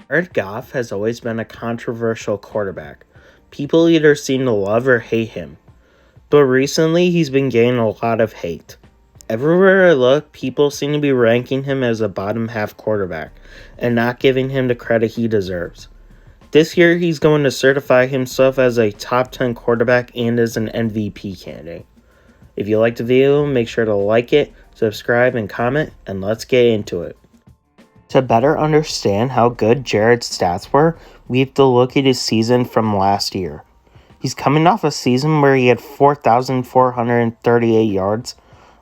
Jared Goff has always been a controversial quarterback. People either seem to love or hate him, but recently he's been getting a lot of hate. Everywhere I look, people seem to be ranking him as a bottom half quarterback and not giving him the credit he deserves. This year, he's going to certify himself as a top 10 quarterback and as an MVP candidate. If you liked the video, make sure to like it, subscribe, and comment, and let's get into it. To better understand how good Jared's stats were, we have to look at his season from last year. He's coming off a season where he had 4,438 yards,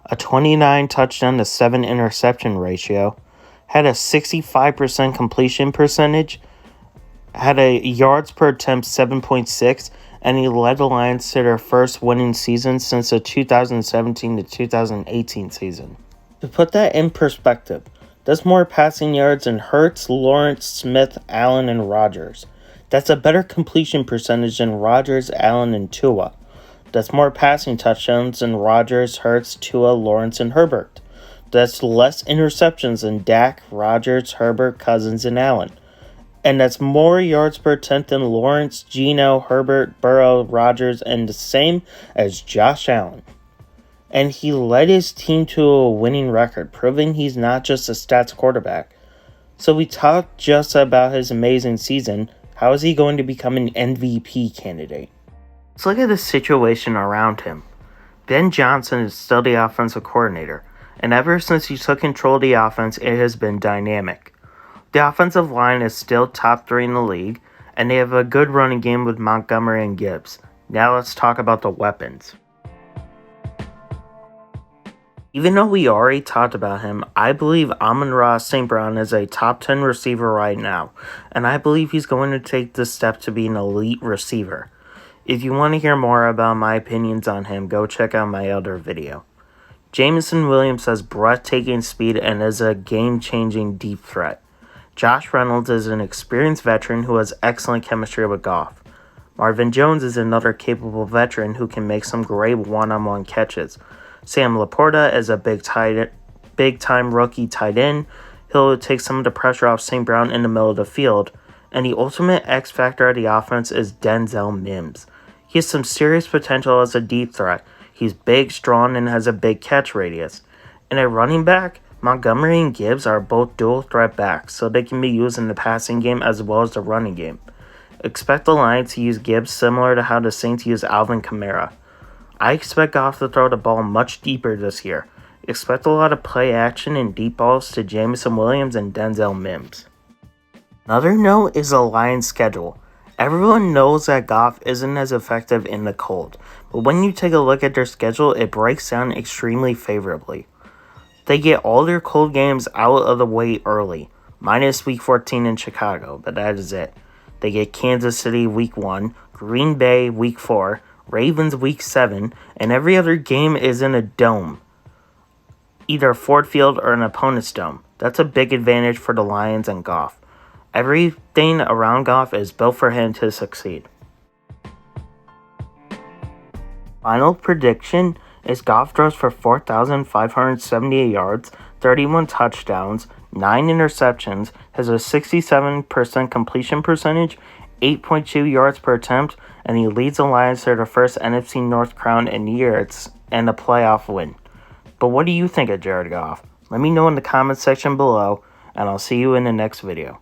a 29 touchdown to 7 interception ratio, had a 65% completion percentage, had a yards per attempt 7.6, and he led the Lions to their first winning season since the 2017 to 2018 season. To put that in perspective, that's more passing yards than Hurts, Lawrence, Smith, Allen, and Rodgers. That's a better completion percentage than Rodgers, Allen, and Tua. That's more passing touchdowns than Rodgers, Hurts, Tua, Lawrence, and Herbert. That's less interceptions than Dak, Rodgers, Herbert, Cousins, and Allen. And that's more yards per attempt than Lawrence, Geno, Herbert, Burrow, Rodgers, and the same as Josh Allen. And he led his team to a winning record, proving he's not just a stats quarterback. So we talked just about his amazing season. How is he going to become an MVP candidate? Let's look at the situation around him. Ben Johnson is still the offensive coordinator, and ever since he took control of the offense, it has been dynamic. The offensive line is still top 3 in the league, and they have a good running game with Montgomery and Gibbs. Now let's talk about the weapons. Even though we already talked about him, I believe Amon-Ra St. Brown is a top 10 receiver right now, and I believe he's going to take this step to be an elite receiver. If you want to hear more about my opinions on him, go check out my other video. Jameson Williams has breathtaking speed and is a game-changing deep threat. Josh Reynolds is an experienced veteran who has excellent chemistry with Goff. Marvin Jones is another capable veteran who can make some great one-on-one catches. Sam Laporta is a big-time rookie tight end. He'll take some of the pressure off St. Brown in the middle of the field. And the ultimate X factor of the offense is Denzel Mims. He has some serious potential as a deep threat. He's big, strong, and has a big catch radius. And at running back, Montgomery and Gibbs are both dual threat backs, so they can be used in the passing game as well as the running game. Expect the Lions to use Gibbs similar to how the Saints use Alvin Kamara. I expect Goff to throw the ball much deeper this year. Expect a lot of play action and deep balls to Jameson Williams and Denzel Mims. Another note is the Lions' schedule. Everyone knows that Goff isn't as effective in the cold, but when you take a look at their schedule, it breaks down extremely favorably. They get all their cold games out of the way early, minus Week 14 in Chicago, but that is it. They get Kansas City Week 1, Green Bay Week 4, Ravens Week 7, and every other game is in a dome, either Ford Field or an opponent's dome. That's a big advantage for the Lions and Goff. Everything around Goff is built for him to succeed. Final prediction is Goff throws for 4,578 yards, 31 touchdowns, 9 interceptions, has a 67% completion percentage, 8.2 yards per attempt, and he leads the Lions to their first NFC North crown in years and a playoff win. But what do you think of Jared Goff? Let me know in the comments section below, and I'll see you in the next video.